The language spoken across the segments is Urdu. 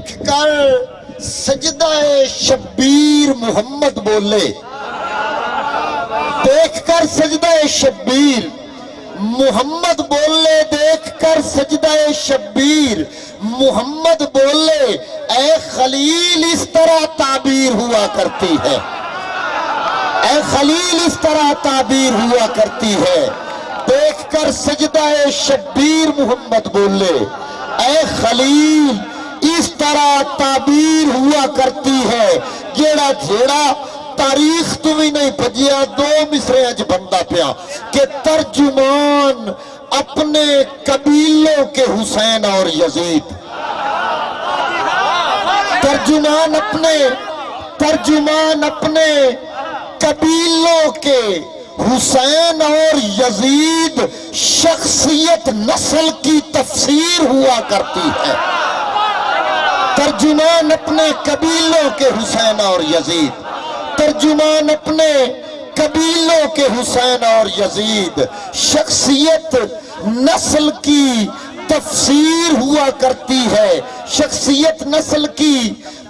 دیکھ کر سجدہ شبیر محمد بولے، دیکھ کر سجدہ شبیر محمد بولے، دیکھ کر سجدہ شبیر محمد بولے، اے خلیل اس طرح تعبیر ہوا کرتی ہے، اے خلیل اس طرح تعبیر ہوا کرتی ہے۔ دیکھ کر سجدہ شبیر محمد بولے، اے خلیل اس طرح تعبیر ہوا کرتی ہے۔ جیڑا جیڑا تاریخ تمہیں نہیں بھجیا، دو مصرے اج بندہ پیا کہ ترجمان اپنے قبیلوں کے حسین اور یزید، ترجمان اپنے قبیلوں کے حسین اور یزید، شخصیت نسل کی تفسیر ہوا کرتی ہے۔ ترجمان اپنے قبیلوں کے حسین اور یزید، ترجمان اپنے قبیلوں کے حسین اور یزید، شخصیت نسل کی تفسیر ہوا کرتی ہے، شخصیت نسل کی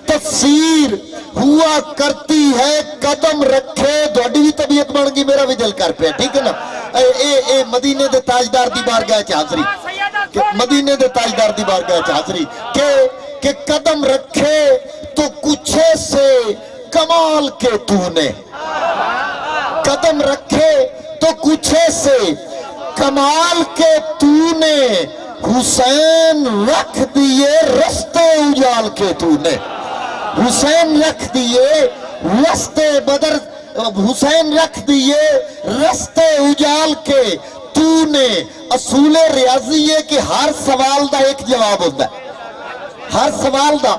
تفسیر ہوا کرتی ہے۔ قدم رکھے دوڑی بھی طبیعت بن گئی، میرا بھی دل کر پیا، ٹھیک ہے نا۔ اے مدینے دے تاجدار دی بارگاہ چ حاضری، مدینے دے تاجدار دی بارگاہ چ حاضری کہ قدم رکھے تو کچھ سے کمال کے تو نے، قدم رکھے تو کچھ سے کمال کے تو نے، حسین رکھ دیے رستے اجال کے تو نے، حسین رکھ دیے رستے بدر، حسین رکھ دیے رستے اجال کے تو نے۔ اصول ریاضی ہے کہ ہر سوال دا ایک جواب ہوتا ہے، ہر سوال دا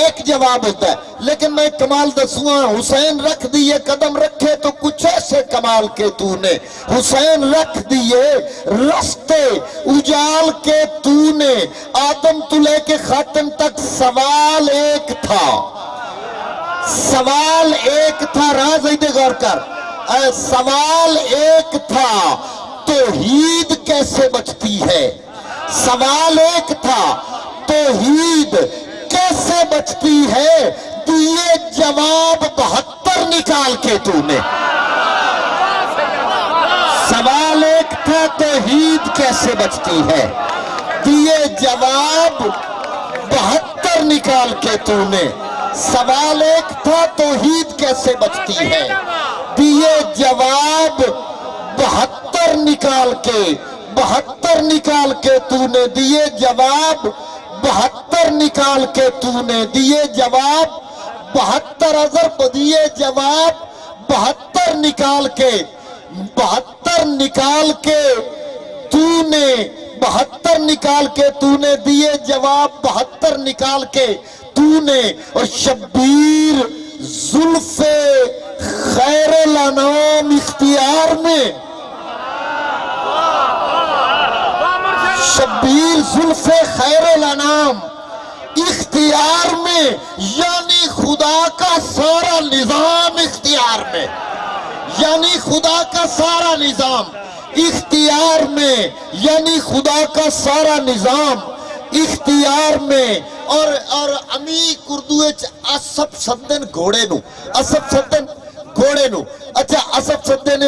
ایک جواب ہوتا ہے، لیکن میں کمال دسوں، حسین رکھ دیے قدم رکھے تو کچھ ایسے کمال کے تو نے، حسین رکھ دیے رستے اجال کے تو نے۔ آدم تو لے کے خاتم تک سوال ایک تھا، سوال ایک تھا، راز ایدے غور کر، سوال ایک تھا، توحید کیسے بچتی ہے؟ سوال ایک تھا، توحید کیسے بچتی ہے؟ دیے جواب 72 نکال کے تو نے۔ سوال ایک تھا، توحید کیسے بچتی ہے؟ دیے جواب 72 نکال کے تو نے۔ سوال ایک تھا، توحید کیسے بچتی ہے؟ دیے جواب 72 نکال کے، 72 نکال کے تو نے دیے جواب، 72 نکال کے تو نے دیے جواب، 72 ضرب دیے جواب، 72 نکال کے، 72 نکال کے تو نے، 72 نکال کے تو نے دیے جواب، 72 نکال کے تو نے۔ اور شبیر زلف خیر الانام اختیار میں، شبیر زلف خیر الانام اختیار میں، یعنی خدا کا سارا نظام اختیار میں، یعنی خدا کا سارا نظام اختیار میں، یعنی خدا کا سارا نظام اختیار میں۔ اور امی کردوے اسب سدن گھوڑے نو، اسب سدن گھوڑے نو، اچھا اسب سدن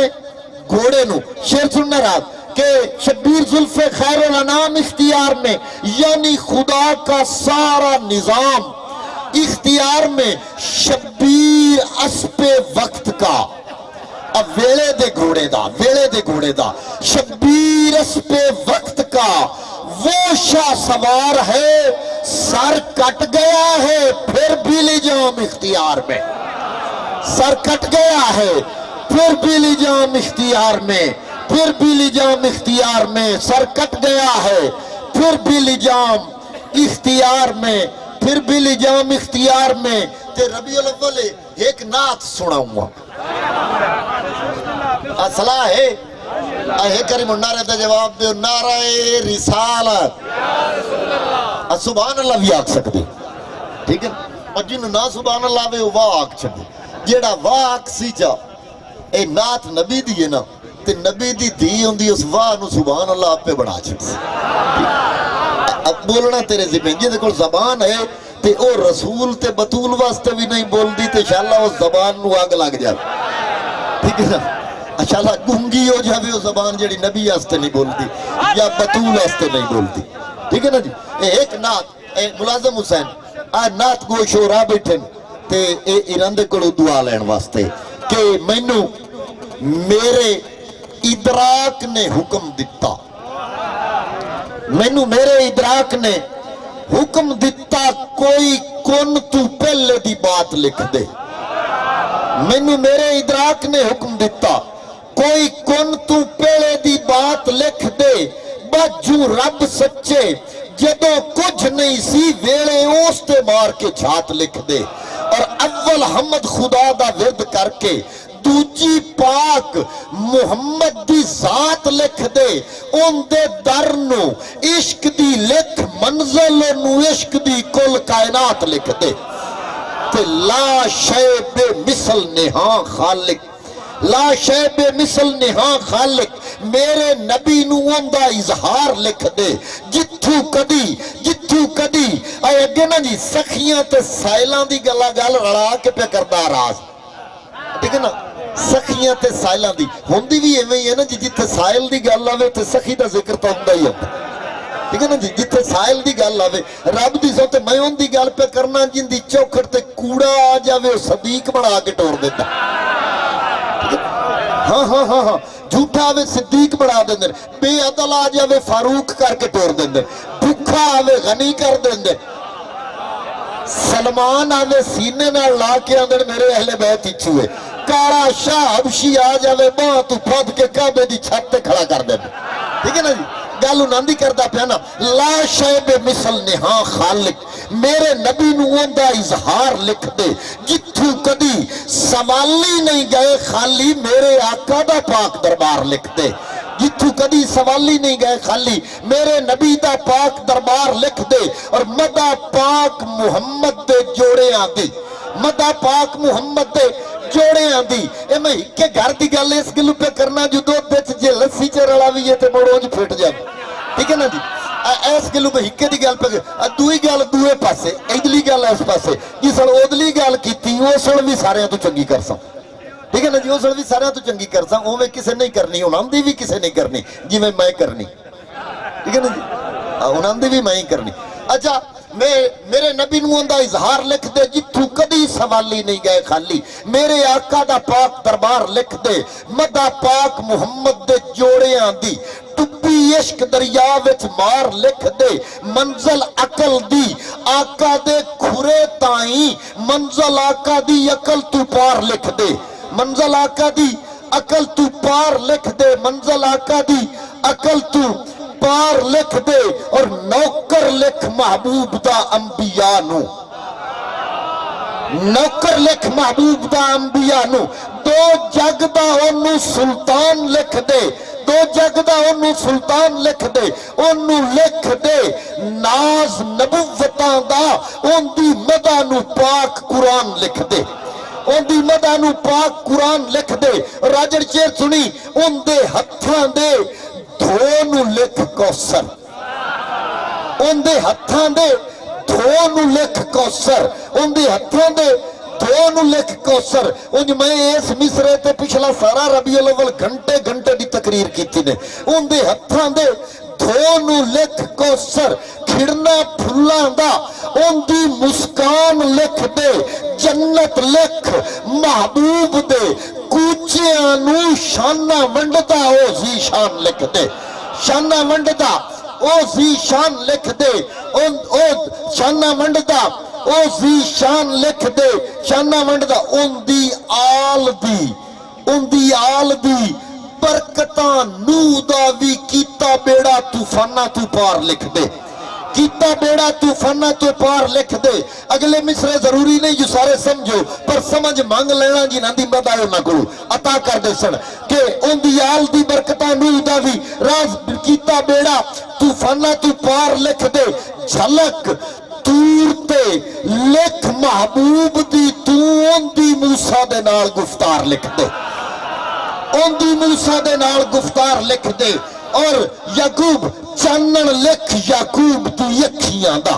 گھوڑے نو، شیر سننا رات کہ شبیر زلف خیر الانام اختیار میں، یعنی خدا کا سارا نظام اختیار میں۔ شبیر اسپ وقت کا، اب ویلے دے گھوڑے دا، ویلے دے گھوڑے دا، شبیر اسپ وقت کا وہ شاہ سوار ہے، سر کٹ گیا ہے پھر بھی لجام اختیار میں، سر کٹ گیا ہے پھر بھی لجام اختیار میں، پھر بھی لجام اختیار میں، سر کٹ گیا ہے پھر بھی لجام اختیار میں، پھر بھی لجام اختیار میں۔ تے ربیع الاول ایک نعت سناؤں گا، اصلہ ہے اے کریم نعرہ دا جواب دے، نعرہ رسالت، سبحان اللہ بھی آکھ سکتے، ٹھیک ہے، اور جنہوں نہ سبحان اللہ بھی وہ آکھ چھکے، جیڑا واہ آکھ سی جا، اے نعت نبی دیئے نا، تے نبی دی دی ہوں دی اس واہ نو سبحان اللہ آپ پہ بڑھا چھکے۔ اب بولنا تیرے ذمہ، جی دیکھو زبان ہے تے او رسول تے بطول واسطے بھی نہیں بول دی تے انشاءاللہ اس زبان نو آگ لگ جائے. ٹھیک ہے نا؟ انشاءاللہ گونگی ہو جاوے وہ زبان جڑی نبی واسطے نہیں بول دی یا بطول واسطے نہیں بول دی. ٹھیک ہے نا جی. ایک نات ملازم حسین آ نات گو شورا بیٹھن تے ایران دے کڑو دعا لین واسطے کہ مینوں میرے ادراک نے حکم دیتا, مینوں میرے ادراک نے حکم دیتا کوئی کون تو پہلے دی بات لکھ دے. مینوں میرے ادراک نے حکم دیتا کوئی کون تو پہلے دی بات لکھ دے. باجو رب سچے جدو کچھ نہیں سی ویلے اس تے مار کے چھات لکھ دے. اور اول حمد خدا دا ورد کر کے دوجی پاک محمد دی ذات لکھ دے. ان دے در نو عشق دی لکھ منزل نو عشق دی کل کائنات لکھ دے. تے لا شے بے مثل نہاں خالق, لا شے بے مثل نہاں خالق میرے نبی نو ان دا اظہار لکھ دے. جتھو کدی اے اگے نا جی سخیاں تے سائلاں دی گلا گل رڑا کے پہ کردہ راز. ٹھیک ہے نا؟ سخیاں تے سائلاں دی ہوندی بھی ایویں ہی ہے نا جی جتھے سائل دی گل آوے تے سخی دا ذکر تو ہوندا ہی ہوتا. ٹھیک ہے نا جی. جتھے سائل دی گل آوے رب دی سو تے میں ان دی گل پہ کرنا جن دی چوکھٹ تے کوڑا آ جاوے صدیق بنا کے ٹور دیتا. ہاں جھوٹا آوے صدیق بڑھا دیندے, بے عدل آ جاوے فاروق کر کے ٹور دیندے, بھکھا آوے غنی کر دیندے, سلمان آوے سینے نہ لا کے اندر میرے اہل بیت ہی چھوئے, کارا شاہ حبشی آ جاوے ماں تو پھد کے کعبے دی چھت تے کھڑا کر دیندے. ٹھیک ہے نا جی. گالو ناندی کردہ پیانا لا شے بے مثل نہاں خالق میرے نبی نو اندہ اظہار لکھ دے. جتھو کدی سوالی نہیں گئے خالی میرے آقا دا پاک دربار لکھ دے. جتھو کدی سوالی نہیں گئے خالی میرے نبی دا پاک دربار لکھ دے. اور مدہ پاک محمد دے جوڑے آندی, مدہ پاک محمد دے جوڑے آندی. اے میں ہکے گھر دی گل اس گلو پہ کرنا جو دو دیچ جے لسی چے رڑاوی ہے تے موڑوں جو پھٹ جائے. ٹھیک ہے نا جی. ایس گلو پہ ہکے دی گل پہ دوئی گل دوئے پاسے ادلی گل اس پاسے جسل ادلی گل کی تھی وہ سن بھی سارے تو چنگی کر سا. ٹھیک ہے نا جی. وہ سن بھی سارے تو چنگی کر سا. اوہ میں کسے نہیں کرنی, انہاں دی بھی کسے نہیں کرنی جی میں کرنی. ٹھیک ہے نا جی. انہاں دی بھی میں ہی کرنی. اچھا میرے نبی نو اندہ اظہار لکھ دے. جتھو کدی سوالی نہیں گئے خالی میرے آقا دا پاک دربار لکھ دے. مدہ پاک محمد دے جوڑے آندی ٹپی عشق دریا وچ مار لکھ دے. منزل عقل دی آقا دے کھرے تائیں منزل آقا دی عقل تو پار لکھ دے. منزل آقا دی عقل تو پار لکھ دے. منزل آقا دی عقل تو پار لکھ دے. اور نوکر لکھ محبوب دا انبیاء نو, نوکر لکھ محبوب دا انبیاء نو. دو جگ دا انو سلطان لکھ دے. دو جگ دا انو سلطان لکھ دے. انو لکھ دے ناز نبوتاں دا ان دی مدہ نو پاک قرآن لکھ دے. ان دی مدہ نو پاک قرآن لکھ دے. راجر چیر سنی ان دے ہتھاں دے دھونو لکھ کوسر, ان دے ہتھاں دے دھونو لکھ کوسر, ان دے ہتھاں دے دھونو لکھ کوسر. انج میں اس مصرے تے پچھلا سارا ربیع الاول گھنٹے دی تقریر کی تھی نے. ان دے ہتھاں دے دھونو لکھ کوسر. کھڑنا پھلاں دا ان دی مسکان لکھ دے. جنت لکھ محبوب دے کوچیاں نو شانہ ونڈتا او زی شان لکھ دے. شانہ ونڈتا او زی شان لکھ دے. او شانہ ونڈتا او زی شان لکھ دے. شانہ ونڈتا ان دی آل دی برکتاں نو دا وی کیتا بیڑا طوفانہ تو پار لکھ دے. کیتا بیڑا طوفانہ تو پار لکھ دے. اگلے مصرے ضروری نہیں جو سارے سمجھو پر سمجھ مانگ لینا جی نہ دی بدائے نہ کرو عطا کر دے سن کہ ان دی آل دی برکتہ نو دا بھی راز کیتا بیڑا طوفانہ تو پار لکھ دے. جھلک تور تے لکھ محبوب دی تو ان دی موسیٰ دے نال گفتار لکھ دے. ان دی موسیٰ دے نال گفتار لکھ دے. اور یعقوب چانن لکھ یعقوب تو یکھیاں دا.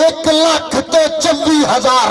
1,24,000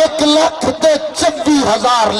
1,24,000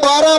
12